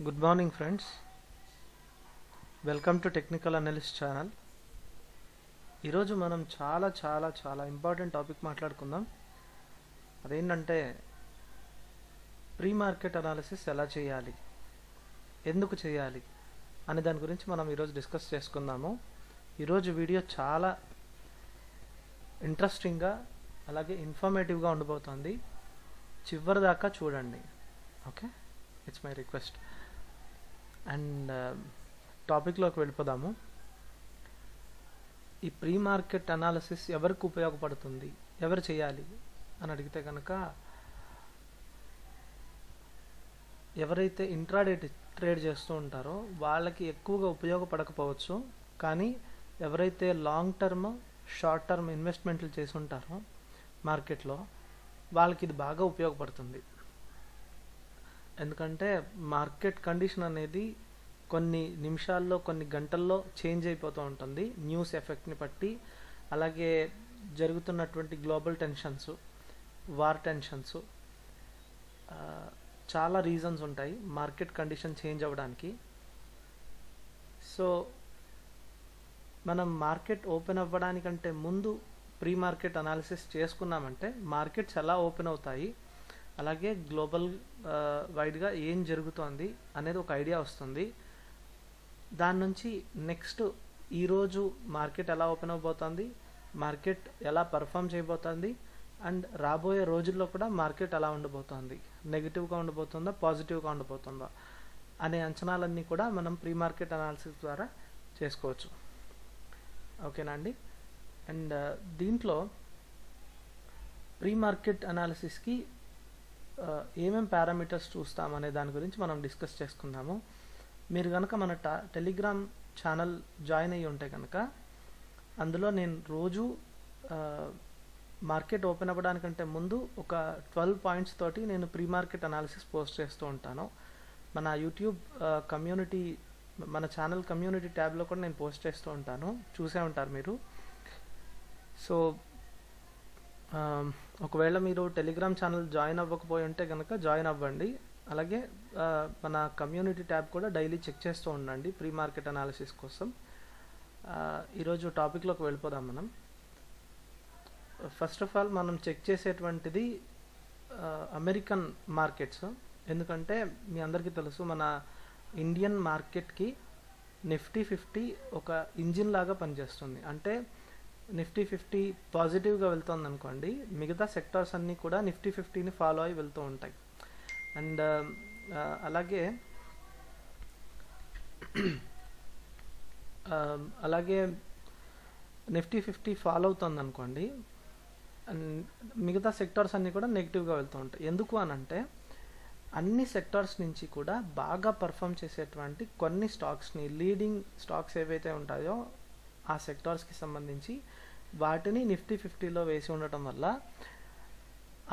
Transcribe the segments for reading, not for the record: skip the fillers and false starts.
Good morning friends, welcome to Technical Analyst channel. ఈరోజు మనం చాలా ఇంపార్టెంట్ టాపిక్ మాట్లాడుకుందాం. అదేంటంటే ప్రీ మార్కెట్ అనాలిసిస్ ఎలా చేయాలి, ఎందుకు చేయాలి అనే దాని గురించి మనం ఈరోజు డిస్కస్ చేసుకుందాము. ఈరోజు వీడియో చాలా ఇంట్రెస్టింగ్గా అలాగే ఇన్ఫర్మేటివ్గా ఉండబోతోంది. చివరి దాకా చూడండి. Okay, it's my request. And టాపిక్లోకి వెళ్ళిపోదాము. ఈ ప్రీ మార్కెట్ అనాలిసిస్ ఎవరికి ఉపయోగపడుతుంది, ఎవరు చేయాలి అని అడిగితే కనుక ఎవరైతే ఇంట్రాడే ట్రేడ్ చేస్తూ ఉంటారో వాళ్ళకి ఎక్కువగా ఉపయోగపడకపోవచ్చు. కానీ ఎవరైతే లాంగ్ టర్మ్ షార్ట్ టర్మ్ ఇన్వెస్ట్మెంట్లు చేసి ఉంటారో మార్కెట్లో వాళ్ళకి ఇది బాగా ఉపయోగపడుతుంది. ఎందుకంటే మార్కెట్ కండిషన్ అనేది కొన్ని నిమిషాల్లో కొన్ని గంటల్లో చేంజ్ అయిపోతూ ఉంటుంది న్యూస్ ఎఫెక్ట్ని బట్టి. అలాగే జరుగుతున్నటువంటి గ్లోబల్ టెన్షన్స్, వార్ టెన్షన్స్, చాలా రీజన్స్ ఉంటాయి మార్కెట్ కండిషన్ చేంజ్ అవ్వడానికి. సో మనం మార్కెట్ ఓపెన్ అవ్వడానికంటే ముందు ప్రీ మార్కెట్ అనాలిసిస్ చేసుకున్నామంటే మార్కెట్స్ ఎలా ఓపెన్ అవుతాయి, అలాగే గ్లోబల్ వైడ్గా ఏం జరుగుతోంది అనేది ఒక ఐడియా వస్తుంది. దాని నుంచి నెక్స్ట్ ఈరోజు మార్కెట్ ఎలా ఓపెన్ అవబోతోంది, మార్కెట్ ఎలా పర్ఫామ్ చేయబోతోంది, అండ్ రాబోయే రోజుల్లో కూడా మార్కెట్ ఎలా ఉండబోతోంది, నెగిటివ్గా ఉండబోతుందా పాజిటివ్గా ఉండబోతుందా అనే అంచనాలన్నీ కూడా మనం ప్రీ మార్కెట్ అనాలిసిస్ ద్వారా చేసుకోవచ్చు. ఓకేనా అండి. అండ్ దీంట్లో ప్రీ మార్కెట్ అనాలిసిస్కి ఏమేం పారామీటర్స్ చూస్తామనే దాని గురించి మనం డిస్కస్ చేసుకుందాము. మీరు కనుక మన టెలిగ్రామ్ ఛానల్ జాయిన్ అయ్యి ఉంటే కనుక అందులో నేను రోజు మార్కెట్ ఓపెన్ అవ్వడానికంటే ముందు ఒక 12 పాయింట్స్ తోటి నేను ప్రీ మార్కెట్ అనాలిసిస్ పోస్ట్ చేస్తూ ఉంటాను. మన యూట్యూబ్ కమ్యూనిటీ, మన ఛానల్ కమ్యూనిటీ ట్యాబ్లో కూడా నేను పోస్ట్ చేస్తూ ఉంటాను, చూసే ఉంటారు మీరు. సో ఒకవేళ మీరు టెలిగ్రామ్ ఛానల్ జాయిన్ అవ్వకపోయి ఉంటే కనుక జాయిన్ అవ్వండి. అలాగే మన కమ్యూనిటీ ట్యాబ్ కూడా డైలీ చెక్ చేస్తూ ఉండండి ప్రీ మార్కెట్ అనాలిసిస్ కోసం. ఈరోజు టాపిక్లోకి వెళ్ళిపోదాం మనం. ఫస్ట్ ఆఫ్ ఆల్ మనం చెక్ చేసేటువంటిది అమెరికన్ మార్కెట్స్. ఎందుకంటే మీ అందరికీ తెలుసు మన ఇండియన్ మార్కెట్కి నిఫ్టీ 50 ఒక ఇంజిన్ లాగా పనిచేస్తుంది. అంటే నిఫ్టీ 50 పాజిటివ్గా వెళ్తుంది అనుకోండి, మిగతా సెక్టార్స్ అన్నీ కూడా నిఫ్టీ 50ని ఫాలో అయి వెళ్తూ ఉంటాయి. అండ్ అలాగే నిఫ్టీ 50 ఫాలో అవుతుంది అనుకోండి, అండ్ మిగతా సెక్టార్స్ అన్నీ కూడా నెగిటివ్గా వెళ్తూ ఉంటాయి. ఎందుకు అనంటే అన్ని సెక్టార్స్ నుంచి కూడా బాగా పర్ఫామ్ చేసేటువంటి కొన్ని స్టాక్స్ని, లీడింగ్ స్టాక్స్ ఏవైతే ఉంటాయో ఆ సెక్టార్స్కి సంబంధించి వాటిని నిఫ్టీ 50లో వేసి ఉండటం వల్ల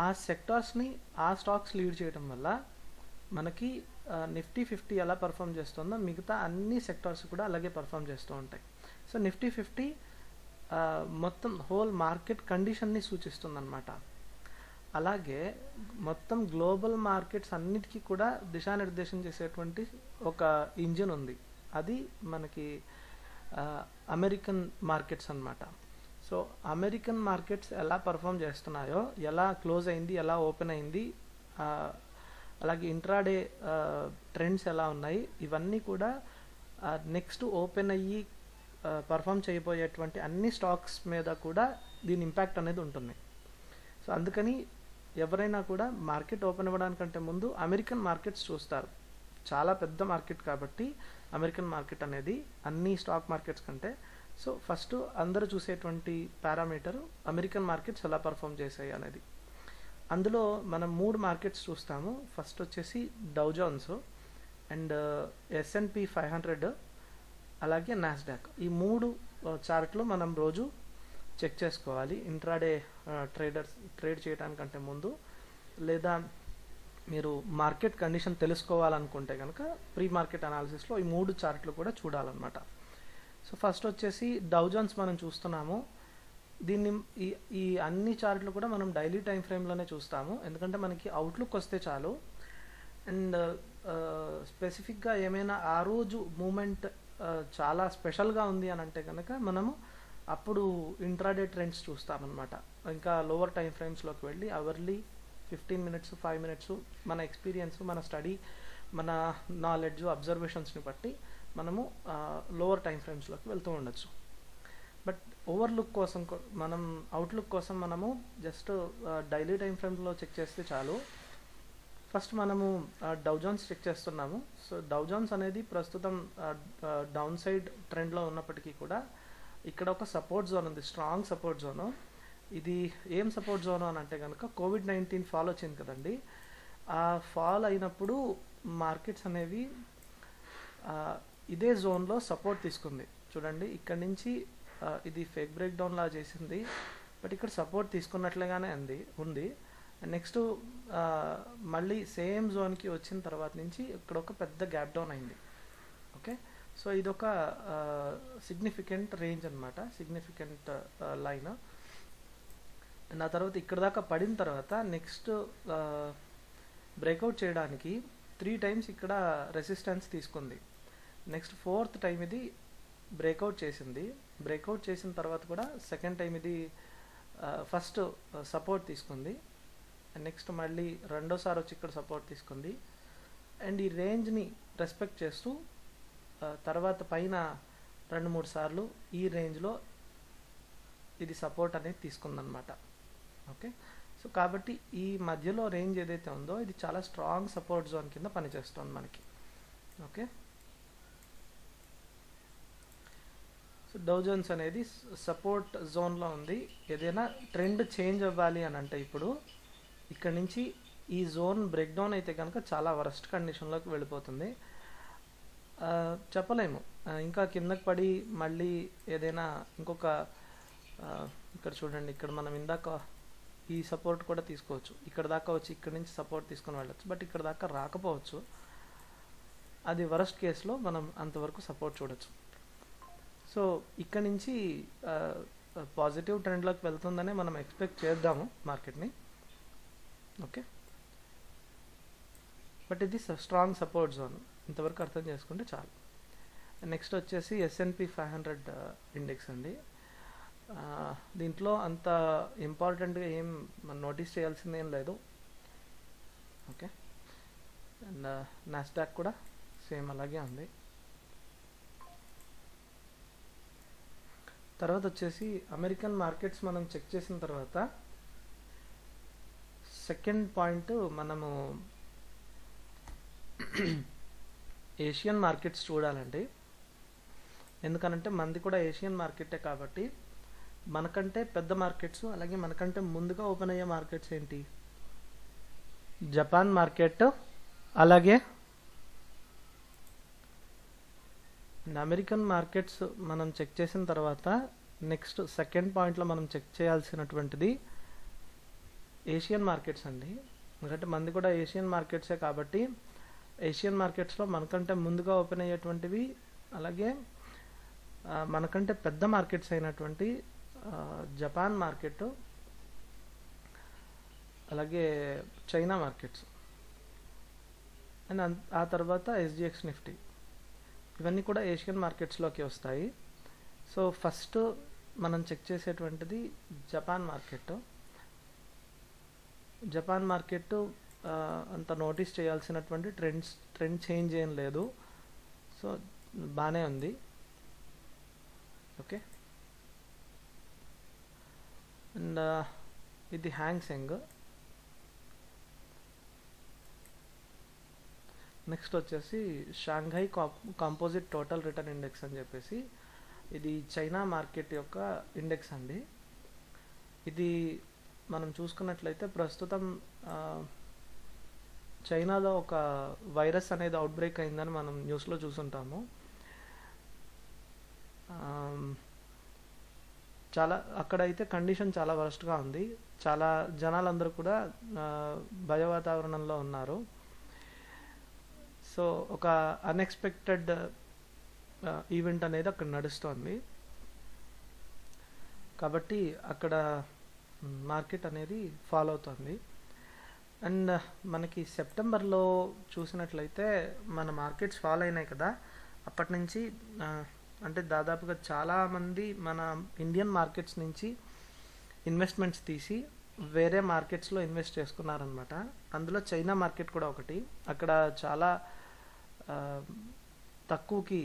ఆ సెక్టార్స్ని ఆ స్టాక్స్ లీడ్ చేయడం వల్ల మనకి నిఫ్టీ 50 ఎలా పర్ఫామ్ చేస్తుందో మిగతా అన్ని సెక్టార్స్ కూడా అలాగే పర్ఫామ్ చేస్తూ ఉంటాయి. సో నిఫ్టీ 50 మొత్తం హోల్ మార్కెట్ కండిషన్ని సూచిస్తుంది అనమాట. అలాగే మొత్తం గ్లోబల్ మార్కెట్స్ అన్నిటికీ కూడా దిశానిర్దేశం చేసేటువంటి ఒక ఇంజిన్ ఉంది, అది మనకి అమెరికన్ మార్కెట్స్ అన్నమాట. సో అమెరికన్ మార్కెట్స్ ఎలా పర్ఫామ్ చేస్తున్నాయో, ఎలా క్లోజ్ అయింది, ఎలా ఓపెన్ అయింది, అలాగే ఇంట్రాడే ట్రెండ్స్ ఎలా ఉన్నాయి, ఇవన్నీ కూడా నెక్స్ట్ ఓపెన్ అయ్యి పర్ఫామ్ చేయబోయేటువంటి అన్ని స్టాక్స్ మీద కూడా దీని ఇంపాక్ట్ అనేది ఉంటుంది. సో అందుకని ఎవరైనా కూడా మార్కెట్ ఓపెన్ అవ్వడానికంటే ముందు అమెరికన్ మార్కెట్స్ చూస్తారు. చాలా పెద్ద మార్కెట్ కాబట్టి అమెరికన్ మార్కెట్ అనేది అన్ని స్టాక్ మార్కెట్స్ కంటే. సో ఫస్ట్ అందరూ చూసేటువంటి పారామీటర్ అమెరికన్ మార్కెట్స్ ఎలా పర్ఫామ్ చేసాయి అనేది. అందులో మనం 3 మార్కెట్స్ చూస్తాము. ఫస్ట్ వచ్చేసి డౌ జోన్స్, అండ్ S&P 500, అలాగే నాస్డాక్. ఈ 3 చార్ట్లు మనం రోజు చెక్ చేసుకోవాలి ఇంట్రాడే ట్రేడ్ చేయడానికంటే ముందు. లేదా మీరు మార్కెట్ కండిషన్ తెలుసుకోవాలనుకుంటే కనుక ప్రీ మార్కెట్ అనాలిసిస్లో ఈ 3 చార్ట్లు కూడా చూడాలన్నమాట. సో ఫస్ట్ వచ్చేసి డౌ జోన్స్ మనం చూస్తున్నాము. దీన్ని ఈ అన్ని చార్ట్లు కూడా మనం డైలీ టైం ఫ్రేమ్లోనే చూస్తాము, ఎందుకంటే మనకి అవుట్లుక్ వస్తే చాలు. అండ్ స్పెసిఫిక్గా ఏమైనా ఆ రోజు మూమెంట్ చాలా స్పెషల్గా ఉంది అని అంటే కనుక మనము అప్పుడు ఇంట్రాడే ట్రెండ్స్ చూస్తామన్నమాట. ఇంకా లోవర్ టైం ఫ్రేమ్స్లోకి వెళ్ళి అవర్లీ 15 మినిట్స్ 5 మినిట్స్ మన ఎక్స్పీరియన్స్, మన స్టడీ, మన నాలెడ్జ్, అబ్జర్వేషన్స్ని బట్టి మనము లోవర్ టైం ఫ్రేమ్స్లోకి వెళ్తూ ఉండొచ్చు. బట్ ఓవర్లుక్ కోసం మనం అవుట్లుక్ కోసం మనము జస్ట్ డైలీ టైం ఫ్రేమ్లో చెక్ చేస్తే చాలు. ఫస్ట్ మనము డౌ జోన్స్ చెక్ చేస్తున్నాము. సో డౌ జోన్స్ అనేది ప్రస్తుతం డౌన్ సైడ్ ట్రెండ్లో ఉన్నప్పటికీ కూడా ఇక్కడ ఒక సపోర్ట్ జోన్ ఉంది, స్ట్రాంగ్ సపోర్ట్ జోను. ఇది ఏం సపోర్ట్ జోన్ అని అంటే కనుక COVID-19 ఫాల్ వచ్చింది కదండి, ఆ ఫాల్ అయినప్పుడు మార్కెట్స్ అనేవి ఇదే జోన్లో సపోర్ట్ తీసుకుంది. చూడండి ఇక్కడ నుంచి ఇది ఫేక్ బ్రేక్ డౌన్ లా చేసింది, బట్ ఇక్కడ సపోర్ట్ తీసుకున్నట్లుగానే ఉంది. నెక్స్ట్ మళ్ళీ సేమ్ జోన్కి వచ్చిన తర్వాత నుంచి ఇక్కడ ఒక పెద్ద గ్యాప్ డౌన్ అయింది. ఓకే, సో ఇదొక సిగ్నిఫికెంట్ రేంజ్ అనమాట, సిగ్నిఫికెంట్ లైన్. అండ్ ఆ తర్వాత ఇక్కడ దాకా పడిన తర్వాత నెక్స్ట్ బ్రేక్అవుట్ చేయడానికి 3 టైమ్స్ ఇక్కడ రెసిస్టెన్స్ తీసుకుంది. నెక్స్ట్ 4th టైం ఇది బ్రేక్అవుట్ చేసింది. బ్రేక్అవుట్ చేసిన తర్వాత కూడా సెకండ్ టైం ఇది ఫస్ట్ సపోర్ట్ తీసుకుంది. నెక్స్ట్ మళ్ళీ రెండోసారి వచ్చి ఇక్కడ సపోర్ట్ తీసుకుంది. అండ్ ఈ రేంజ్ని రెస్పెక్ట్ చేస్తూ తర్వాత పైన 2-3 సార్లు ఈ రేంజ్లో ఇది సపోర్ట్ అనేది తీసుకుందనమాట. ఓకే, సో కాబట్టి ఈ మధ్యలో రేంజ్ ఏదైతే ఉందో ఇది చాలా స్ట్రాంగ్ సపోర్ట్ జోన్ కింద పనిచేస్తుంది మనకి. ఓకే, సో డౌ జోన్స్ అనేది సపోర్ట్ జోన్లో ఉంది. ఏదైనా ట్రెండ్ చేంజ్ అవ్వాలి అని అంటే ఇప్పుడు ఇక్కడ నుంచి ఈ జోన్ బ్రేక్ డౌన్ అయితే కనుక చాలా వరస్ట్ కండిషన్లోకి వెళ్ళిపోతుంది. చెప్పలేము, ఇంకా కిందకి పడి మళ్ళీ ఏదైనా ఇంకొక ఇక్కడ చూడండి, ఇక్కడ మనం ఇందాక ఈ సపోర్ట్ కూడా తీసుకోవచ్చు. ఇక్కడ దాకా వచ్చి ఇక్కడ నుంచి సపోర్ట్ తీసుకొని వెళ్ళచ్చు, బట్ ఇక్కడ దాకా రాకపోవచ్చు. అది వరస్ట్ కేసులో మనం అంతవరకు సపోర్ట్ చూడొచ్చు. సో ఇక్కడ నుంచి పాజిటివ్ ట్రెండ్లోకి వెళ్తుందనే మనం ఎక్స్పెక్ట్ చేద్దాము మార్కెట్ని. ఓకే, బట్ ఇది స్ట్రాంగ్ సపోర్ట్ జోన్, ఇంతవరకు అర్థం చేసుకుంటే చాలు. నెక్స్ట్ వచ్చేసి S&P 500 ఇండెక్స్ అండి. దీంట్లో అంత ఇంపార్టెంట్గా ఏం మనం నోటీస్ చేయాల్సింది ఏం లేదు. ఓకే, అండ్ నాస్డాక్ కూడా సేమ్ అలాగే ఉంది. తర్వాత వచ్చేసి అమెరికన్ మార్కెట్స్ మనం చెక్ చేసిన తర్వాత సెకండ్ పాయింట్ మనము ఏషియన్ మార్కెట్స్ చూడాలండి. ఎందుకనంటే మనది కూడా ఏషియన్ మార్కెటే కాబట్టి మనకంటే పెద్ద మార్కెట్స్, అలాగే మనకంటే ముందుగా ఓపెన్ అయ్యే మార్కెట్స్ ఏంటి, జపాన్ మార్కెట్, అలాగే అమెరికన్ మార్కెట్స్ మనం చెక్ చేసిన తర్వాత నెక్స్ట్ సెకండ్ పాయింట్లో మనం చెక్ చేయాల్సినటువంటిది ఏషియన్ మార్కెట్స్ అండి. ఎందుకంటే మనది కూడా ఏషియన్ మార్కెట్సే కాబట్టి ఏషియన్ మార్కెట్స్లో మనకంటే ముందుగా ఓపెన్ అయ్యేటువంటివి, అలాగే మనకంటే పెద్ద మార్కెట్స్ అయినటువంటి జపాన్ మార్కెట్, అలాగే చైనా మార్కెట్స్, అండ్ ఆ తర్వాత SGX నిఫ్టీ, ఇవన్నీ కూడా ఏషియన్ మార్కెట్స్లోకి వస్తాయి. సో ఫస్ట్ మనం చెక్ చేసేటువంటిది జపాన్ మార్కెట్. జపాన్ మార్కెట్ అంత నోటీస్ చేయాల్సినటువంటి ట్రెండ్ చేంజ్ ఏం లేదు, సో బాగానే ఉంది. ఓకే, అండ్ ఇది హ్యాంగ్ సెంగ్. నెక్స్ట్ వచ్చేసి Shanghai composite total return index అని చెప్పేసి, ఇది చైనా మార్కెట్ యొక్క ఇండెక్స్ అండి. ఇది మనం చూసుకున్నట్లయితే ప్రస్తుతం చైనాలో ఒక వైరస్ అనేది అవుట్ బ్రేక్ అయిందని మనం న్యూస్లో చూసుంటాము. చాలా అక్కడైతే కండిషన్ చాలా వరస్ట్గా ఉంది. చాలా జనాలందరూ కూడా భయ వాతావరణంలో ఉన్నారు. సో ఒక అన్ఎక్స్పెక్టెడ్ ఈవెంట్ అనేది అక్కడ నడుస్తోంది కాబట్టి అక్కడ మార్కెట్ అనేది ఫాలో అవుతుంది. అండ్ మనకి సెప్టెంబర్లో చూసినట్లయితే మన మార్కెట్స్ ఫాల్ అయినాయి కదా, అప్పటి నుంచి అంటే దాదాపుగా చాలామంది మన ఇండియన్ మార్కెట్స్ నుంచి ఇన్వెస్ట్మెంట్స్ తీసి వేరే మార్కెట్స్లో ఇన్వెస్ట్ చేసుకున్నారనమాట. అందులో చైనా మార్కెట్ కూడా ఒకటి. అక్కడ చాలా తక్కువకి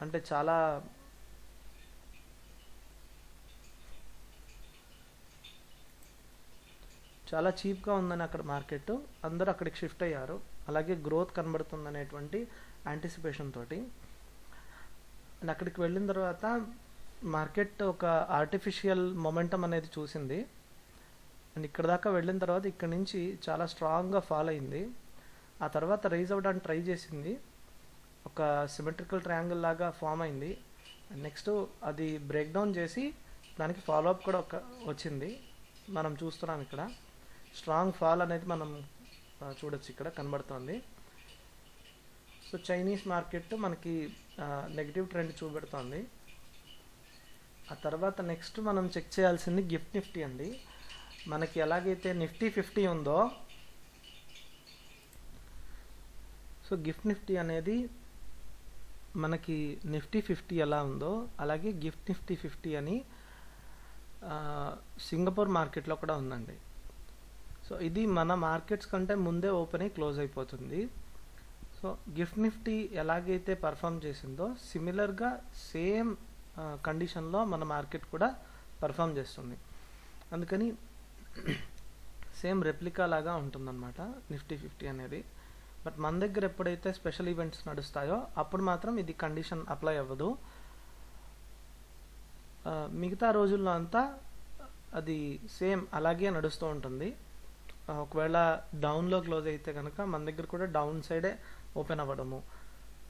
అంటే చాలా చీప్గా ఉందని అక్కడ మార్కెట్, అందరూ అక్కడికి షిఫ్ట్ అయ్యారు. అలాగే గ్రోత్ కనబడుతుంది అనేటువంటి యాంటిసిపేషన్ తోటి. అండ్ అక్కడికి వెళ్ళిన తర్వాత మార్కెట్ ఒక ఆర్టిఫిషియల్ మొమెంటం అనేది చూసింది. అండ్ ఇక్కడ దాకా వెళ్ళిన తర్వాత ఇక్కడ నుంచి చాలా స్ట్రాంగ్గా ఫాల్ అయింది. ఆ తర్వాత రైజ్ అవ్వడానికి ట్రై చేసింది, ఒక సిమెట్రికల్ ట్రయాంగిల్ లాగా ఫామ్ అయింది. నెక్స్ట్ అది బ్రేక్ డౌన్ చేసి దానికి ఫాలోఅప్ కూడా వచ్చింది. మనం చూస్తున్నాం ఇక్కడ స్ట్రాంగ్ ఫాల్ అనేది మనం చూడొచ్చు, ఇక్కడ కనబడుతోంది. సో చైనీస్ మార్కెట్ మనకి నెగిటివ్ ట్రెండ్ చూపెడుతోంది. ఆ తర్వాత నెక్స్ట్ మనం చెక్ చేయాల్సింది గిఫ్ట్ నిఫ్టీ అండి. మనకి ఎలాగైతే నిఫ్టీ 50 ఉందో, సో గిఫ్ట్ నిఫ్టీ అనేది మనకి నిఫ్టీ 50 ఎలా ఉందో అలాగే గిఫ్ట్ నిఫ్టీ 50 అని సింగపూర్ మార్కెట్లో కూడా ఉందండి. సో ఇది మన మార్కెట్స్ కంటే ముందే ఓపెన్ అయ్యి క్లోజ్ అయిపోతుంది. సో గిఫ్ట్ నిఫ్టీ ఎలాగైతే పర్ఫామ్ చేసిందో సిమిలర్గా సేమ్ కండిషన్లో మన మార్కెట్ కూడా పర్ఫామ్ చేస్తుంది. అందుకని సేమ్ రెప్లికా లాగా ఉంటుందన్నమాట నిఫ్టీ 50 అనేది. బట్ మన దగ్గర ఎప్పుడైతే స్పెషల్ ఈవెంట్స్ నడుస్తాయో అప్పుడు మాత్రం ఇది కండిషన్ అప్లై అవ్వదు. మిగతా రోజుల్లో అంతా అది సేమ్ అలాగే నడుస్తూ ఉంటుంది. ఒకవేళ డౌన్లో క్లోజ్ అయితే కనుక మన దగ్గర కూడా డౌన్ సైడే ఓపెన్ అవ్వడము,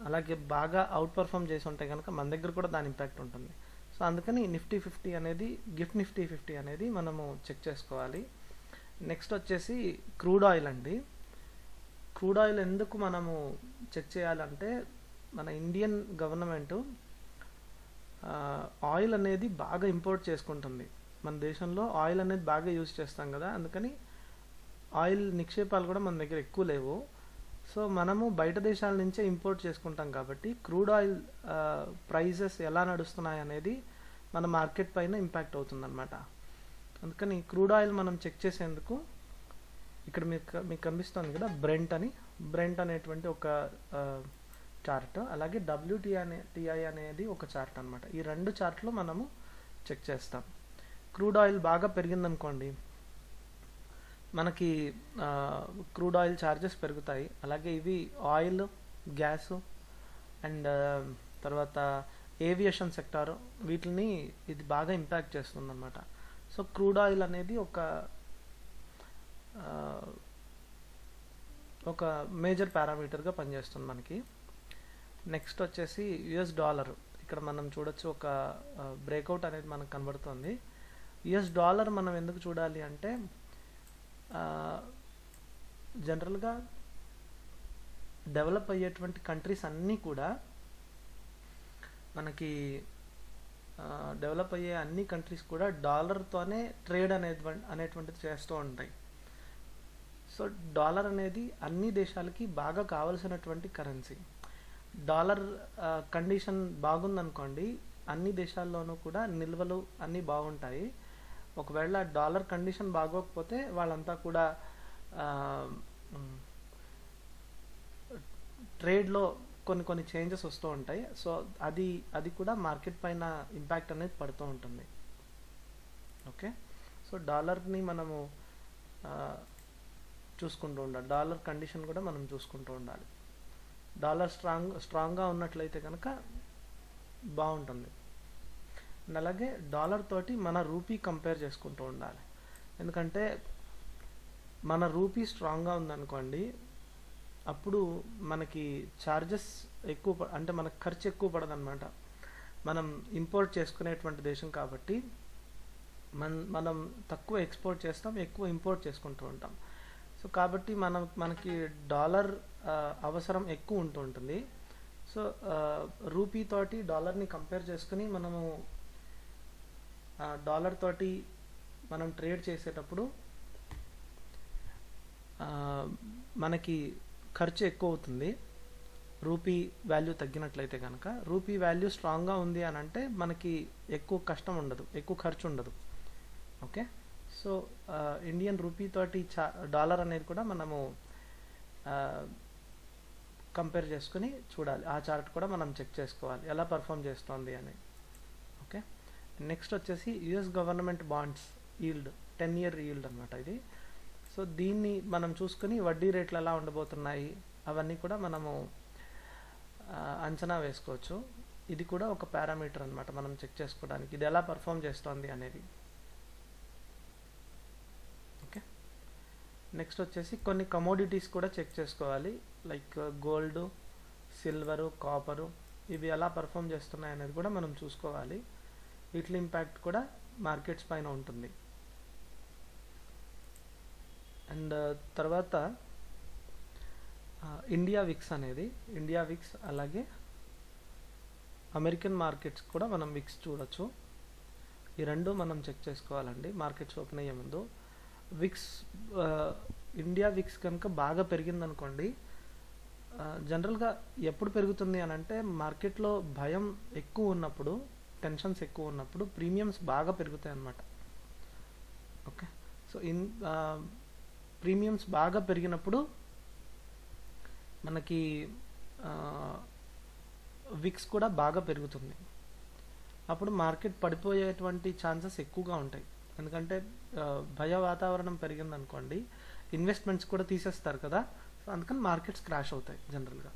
అలాగే బాగా అవుట్ పర్ఫామ్ చేసి ఉంటే కనుక మన దగ్గర కూడా దాని ఇంపాక్ట్ ఉంటుంది. సో అందుకని నిఫ్టీ 50 అనేది గిఫ్ట్ నిఫ్టీ 50 అనేది మనము చెక్ చేసుకోవాలి. నెక్స్ట్ వచ్చేసి క్రూడ్ ఆయిల్ అండి. క్రూడ్ ఆయిల్ ఎందుకు మనము చెక్ చేయాలంటే మన ఇండియన్ గవర్నమెంట్ ఆయిల్ అనేది బాగా ఇంపోర్ట్ చేసుకుంటుంది. మన దేశంలో ఆయిల్ అనేది బాగా యూజ్ చేస్తాం కదా, అందుకని ఆయిల్ నిక్షేపాలు కూడా మన దగ్గర ఎక్కువ లేవు. సో మనము బయట దేశాల నుంచే ఇంపోర్ట్ చేసుకుంటాం కాబట్టి క్రూడ్ ఆయిల్ ప్రైజెస్ ఎలా నడుస్తున్నాయి అనేది మన మార్కెట్ పైన ఇంపాక్ట్ అవుతుందన్నమాట. అందుకని క్రూడ్ ఆయిల్ మనం చెక్ చేసేందుకు ఇక్కడ మీకు కనిపిస్తుంది కదా బ్రెంట్ అనేటువంటి ఒక చార్ట్, అలాగే WTI అనేది ఒక చార్ట్ అనమాట. ఈ రెండు చార్ట్లు మనము చెక్ చేస్తాం. క్రూడ్ ఆయిల్ బాగా పెరిగిందనుకోండి మనకి క్రూడ్ ఆయిల్ ఛార్జెస్ పెరుగుతాయి. అలాగే ఇవి ఆయిల్, గ్యాస్ అండ్ తర్వాత ఏవియేషన్ సెక్టార్ వీటిని ఇది బాగా ఇంపాక్ట్ చేస్తుందన్నమాట. సో క్రూడ్ ఆయిల్ అనేది ఒక మేజర్ పారామీటర్గా పనిచేస్తుంది మనకి. నెక్స్ట్ వచ్చేసి యుఎస్ డాలర్. ఇక్కడ మనం చూడొచ్చు ఒక బ్రేక్అవుట్ అనేది మనకు కనబడుతుంది. యుఎస్ డాలర్ మనం ఎందుకు చూడాలి అంటే జనరల్గా డెవలప్ అయ్యేటువంటి కంట్రీస్ అన్నీ కూడా మనకి డెవలప్ అయ్యే అన్ని కంట్రీస్ కూడా డాలర్తోనే ట్రేడ్ అనేటువంటిది చేస్తూ ఉంటాయి. సో డాలర్ అనేది అన్ని దేశాలకి బాగా కావలసినటువంటి కరెన్సీ. డాలర్ కండిషన్ బాగుందనుకోండి అన్ని దేశాల్లోనూ కూడా నిల్వలు అన్నీ బాగుంటాయి. ఒకవేళ డాలర్ కండిషన్ బాగోకపోతే వాళ్ళంతా కూడా ట్రేడ్లో కొన్ని చేంజెస్ వస్తూ ఉంటాయి. సో అది కూడా మార్కెట్ పైన ఇంపాక్ట్ అనేది పడుతూ ఉంటుంది. ఓకే, సో డాలర్ని మనము చూసుకుంటూ ఉండాలి. డాలర్ కండిషన్ కూడా మనం చూసుకుంటూ ఉండాలి. డాలర్ స్ట్రాంగ్గా ఉన్నట్లయితే కనుక బాగుంటుంది. అలాగే డాలర్ తోటి మన రూపీ కంపేర్ చేసుకుంటూ ఉండాలి. ఎందుకంటే మన రూపీ స్ట్రాంగ్గా ఉందనుకోండి అప్పుడు మనకి ఛార్జెస్ ఎక్కువ అంటే మనకు ఖర్చు ఎక్కువ పడదన్నమాట. మనం ఇంపోర్ట్ చేసుకునేటువంటి దేశం కాబట్టి మనం తక్కువ ఎక్స్పోర్ట్ చేస్తాం, ఎక్కువ ఇంపోర్ట్ చేసుకుంటూ ఉంటాం. సో కాబట్టి మనకి డాలర్ అవసరం ఎక్కువ ఉంటూ ఉంటుంది. సో రూపీ తోటి డాలర్ని కంపేర్ చేసుకుని మనము డాలర్ తోటి మనం ట్రేడ్ చేసేటప్పుడు మనకి ఖర్చు ఎక్కువ అవుతుంది రూపీ వాల్యూ తగ్గినట్లయితే కనుక. రూపీ వాల్యూ స్ట్రాంగ్గా ఉంది అని అంటే మనకి ఎక్కువ కష్టం ఉండదు, ఎక్కువ ఖర్చు ఉండదు. ఓకే, సో ఇండియన్ రూపీ తోటి డాలర్ అనేది కూడా మనము కంపేర్ చేసుకుని చూడాలి. ఆ చార్ట్ కూడా మనం చెక్ చేసుకోవాలి ఎలా పర్ఫామ్ చేస్తోంది అని. ఓకే, నెక్స్ట్ వచ్చేసి US government bonds yield, 10 year yield అనమాట ఇది. సో దీన్ని మనం చూసుకుని వడ్డీ రేట్లు ఎలా ఉండబోతున్నాయి అవన్నీ కూడా మనము అంచనా వేసుకోవచ్చు. ఇది కూడా ఒక పారామీటర్ అనమాట మనం చెక్ చేసుకోవడానికి, ఇది ఎలా పర్ఫామ్ చేస్తోంది అనేది. ఓకే, నెక్స్ట్ వచ్చేసి కొన్ని కమోడిటీస్ కూడా చెక్ చేసుకోవాలి, లైక్ గోల్డ్, సిల్వరు, కాపరు, ఇవి ఎలా పర్ఫామ్ చేస్తున్నాయి అనేది కూడా మనం చూసుకోవాలి. వీటి ఇంపాక్ట్ కూడా మార్కెట్స్ పైన ఉంటుంది. అండ్ తర్వాత ఇండియా విక్స్ అనేది, ఇండియా విక్స్ అలాగే అమెరికన్ మార్కెట్స్ కూడా మనం విక్స్ చూడొచ్చు. ఈ రెండు మనం చెక్ చేసుకోవాలండి మార్కెట్స్ ఓపెన్ అయ్యే ముందు. విక్స్ ఇండియా విక్స్ కనుక బాగా పెరిగిందనుకోండి, జనరల్గా ఎప్పుడు పెరుగుతుంది అని అంటే మార్కెట్లో భయం ఎక్కువ ఉన్నప్పుడు, టెన్షన్స్ ఎక్కువ ఉన్నప్పుడు ప్రీమియమ్స్ బాగా పెరుగుతాయి అన్నమాట. ఓకే, సో ప్రీమియమ్స్ బాగా పెరిగినప్పుడు మనకి విక్స్ కూడా బాగా పెరుగుతుంది. అప్పుడు మార్కెట్ పడిపోయేటువంటి ఛాన్సెస్ ఎక్కువగా ఉంటాయి. ఎందుకంటే భయ వాతావరణం పెరిగిందనుకోండి, ఇన్వెస్ట్మెంట్స్ కూడా తీసేస్తారు కదా, సో అందుకని మార్కెట్స్ క్రాష్ అవుతాయి జనరల్గా.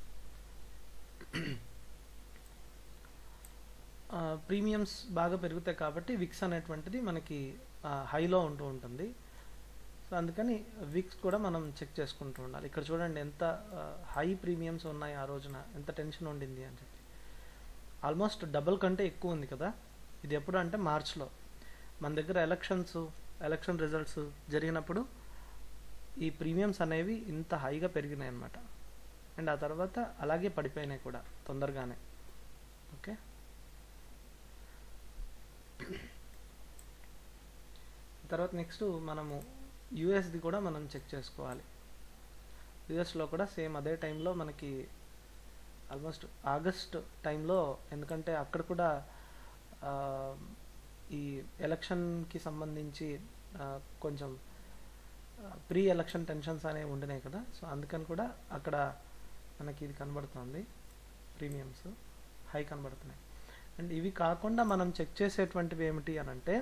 ప్రీమియమ్స్ బాగా పెరుగుతాయి కాబట్టి విక్స్ అనేటువంటిది మనకి హైలో ఉంటూ ఉంటుంది. సో అందుకని విక్స్ కూడా మనం చెక్ చేసుకుంటూ ఉండాలి. ఇక్కడ చూడండి ఎంత హై ప్రీమియమ్స్ ఉన్నాయి ఆ రోజున, ఎంత టెన్షన్ ఉండింది అని చెప్పి. ఆల్మోస్ట్ డబుల్ కంటే ఎక్కువ ఉంది కదా. ఇది ఎప్పుడు అంటే మార్చ్లో మన దగ్గర ఎలక్షన్ రిజల్ట్స్ జరిగినప్పుడు ఈ ప్రీమియమ్స్ అనేవి ఇంత హైగా పెరిగినాయి అన్నమాట. అండ్ ఆ తర్వాత అలాగే పడిపోయినాయి కూడా తొందరగానే. ఓకే, తర్వాత నెక్స్ట్ మనము యుఎస్ది కూడా మనం చెక్ చేసుకోవాలి. యుఎస్లో కూడా సేమ్ అదే టైంలో మనకి ఆల్మోస్ట్ ఆగస్ట్ టైంలో, ఎందుకంటే అక్కడ కూడా ఈ ఎలక్షన్కి సంబంధించి కొంచెం ప్రీ ఎలక్షన్ టెన్షన్స్ అనేవి ఉండినాయి కదా, సో అందుకని కూడా అక్కడ మనకి ఇది కనబడుతుంది, ప్రీమియమ్స్ హై కనబడుతున్నాయి. అండ్ ఇవి కాకుండా మనం చెక్ చేసేటువంటివి ఏమిటి అని అంటే,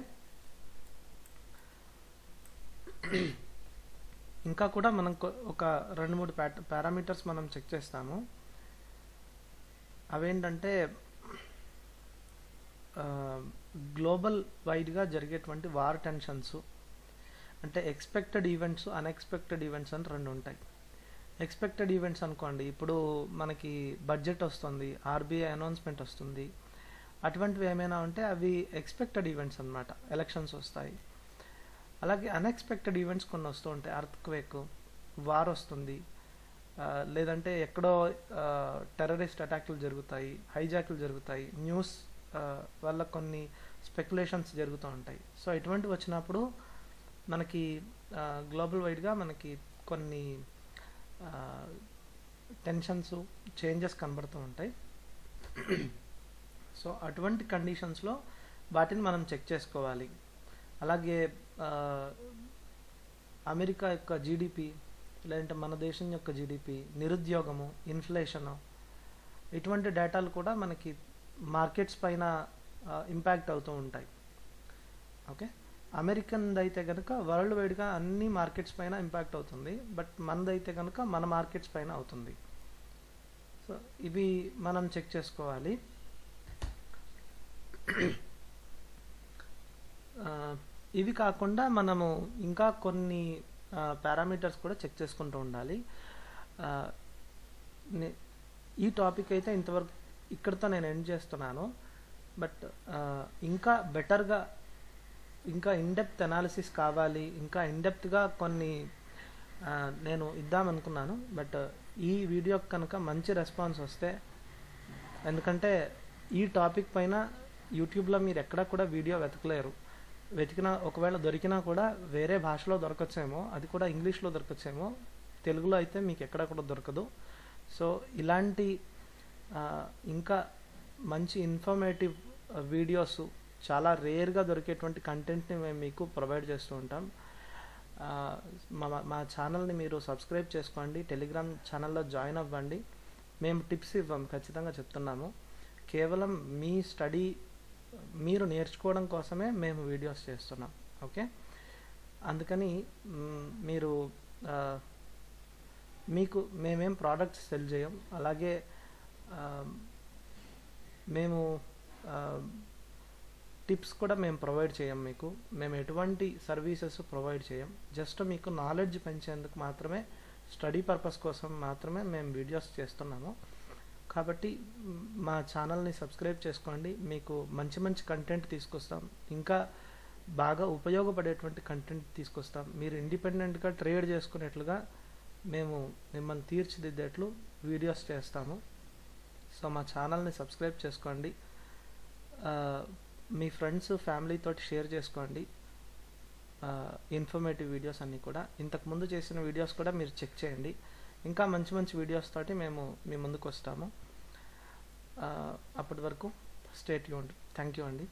ఇంకా కూడా మనం ఒక 2-3 పారామీటర్స్ మనం చెక్ చేస్తాము. అవేంటంటే గ్లోబల్ వైడ్గా జరిగేటువంటి వార్ టెన్షన్స్, అంటే ఎక్స్పెక్టెడ్ ఈవెంట్స్, అన్ఎక్స్పెక్టెడ్ ఈవెంట్స్ అని 2 ఉంటాయి. ఎక్స్పెక్టెడ్ ఈవెంట్స్ అనుకోండి, ఇప్పుడు మనకి బడ్జెట్ వస్తుంది, ఆర్బీఐ అనౌన్స్మెంట్ వస్తుంది, అటువంటివి ఏమైనా ఉంటే అవి ఎక్స్పెక్టెడ్ ఈవెంట్స్ అన్నమాట, ఎలక్షన్స్ వస్తాయి. అలాగే అన్ఎక్స్పెక్టెడ్ ఈవెంట్స్ కొన్ని వస్తూ ఉంటాయి, అర్త్క్వేక్, వార్ వస్తుంది, లేదంటే ఎక్కడో టెర్రరిస్ట్ అటాక్లు జరుగుతాయి, హైజాక్లు జరుగుతాయి, న్యూస్ వల్ల కొన్ని స్పెక్యులేషన్స్ జరుగుతూ ఉంటాయి. సో ఇటువంటివి వచ్చినప్పుడు మనకి గ్లోబల్ వైడ్గా మనకి కొన్ని టెన్షన్స్, చేంజెస్ కనబడుతూ ఉంటాయి. సో అటువంటి కండిషన్స్లో వాటిని మనం చెక్ చేసుకోవాలి. అలాగే అమెరికా యొక్క జీడిపి, లేదంటే మన దేశం యొక్క జీడిపి, నిరుద్యోగము, ఇన్ఫ్లేషను, ఇటువంటి డేటాలు కూడా మనకి మార్కెట్స్ పైన ఇంపాక్ట్ అవుతూ ఉంటాయి. ఓకే, అమెరికన్ అయితే కనుక వరల్డ్ వైడ్గా అన్ని మార్కెట్స్ పైన ఇంపాక్ట్ అవుతుంది, బట్ మనదైతే కనుక మన మార్కెట్స్ పైన అవుతుంది. సో ఇవి మనం చెక్ చేసుకోవాలి. ఇవి కాకుండా మనము ఇంకా కొన్ని పారామీటర్స్ కూడా చెక్ చేసుకుంటూ ఉండాలి. ఈ టాపిక్ అయితే ఇంతవరకు ఇక్కడితో నేను ఎండ్ చేస్తున్నాను. బట్ ఇంకా బెటర్గా, ఇంకా ఇన్డెప్త్ అనాలిసిస్ కావాలి, ఇంకా ఇన్డెప్త్గా కొన్ని నేను ఇద్దామనుకున్నాను. బట్ ఈ వీడియో కనుక మంచి రెస్పాన్స్ వస్తే, ఎందుకంటే ఈ టాపిక్ పైన యూట్యూబ్లో మీరు ఎక్కడ కూడా వీడియో వెతకలేరు, వెతికినా ఒకవేళ దొరికినా కూడా వేరే భాషలో దొరకచ్చేమో, అది కూడా ఇంగ్లీష్లో దొరకచ్చేమో, తెలుగులో అయితే మీకు ఎక్కడ కూడా దొరకదు. సో ఇలాంటి ఇంకా మంచి ఇన్ఫర్మేటివ్ వీడియోస్, చాలా రేర్గా దొరికేటువంటి కంటెంట్ని మేము మీకు ప్రొవైడ్ చేస్తూ ఉంటాం. మా ఛానల్ని మీరు సబ్స్క్రైబ్ చేసుకోండి, టెలిగ్రామ్ ఛానల్లో జాయిన్ అవ్వండి. మేము టిప్స్ ఇవ్వం, ఖచ్చితంగా చెప్తున్నాము. కేవలం మీ స్టడీ మీరు నేర్చుకోవడం కోసమే మేము వీడియోస్ చేస్తున్నాం. ఓకే, అందుకని మీరు మీకు మేమేం ప్రోడక్ట్స్ సెల్ చేయం, అలాగే మేము టిప్స్ కూడా మేము ప్రొవైడ్ చేయం. మేము ఎటువంటి సర్వీసెస్ ప్రొవైడ్ చేయం. జస్ట్ మీకు నాలెడ్జ్ పెంచేందుకు మాత్రమే, స్టడీ పర్పస్ కోసం మాత్రమే మేము వీడియోస్ చేస్తున్నాము. కాబట్టి మా ఛానల్ని సబ్స్క్రైబ్ చేసుకోండి. మీకు మంచి మంచి కంటెంట్ తీసుకొస్తాం, ఇంకా బాగా ఉపయోగపడేటువంటి కంటెంట్ తీసుకొస్తాం. మీరు ఇండిపెండెంట్గా ట్రేడ్ చేసుకునేట్లుగా మేము మిమ్మల్ని తీర్చిదిద్దేట్లు వీడియోస్ చేస్తాము. సో మా ఛానల్ని సబ్స్క్రైబ్ చేసుకోండి, మీ ఫ్రెండ్స్ ఫ్యామిలీతో షేర్ చేసుకోండి. ఇన్ఫర్మేటివ్ వీడియోస్ అన్నీ కూడా, ఇంతకుముందు చేసిన వీడియోస్ కూడా మీరు చెక్ చేయండి. ఇంకా మంచి మంచి వీడియోస్ తోటి మేము మీ ముందుకు వస్తాము. అప్పటి వరకు స్టే ట్యూన్డ్. థ్యాంక్ యూ అండి.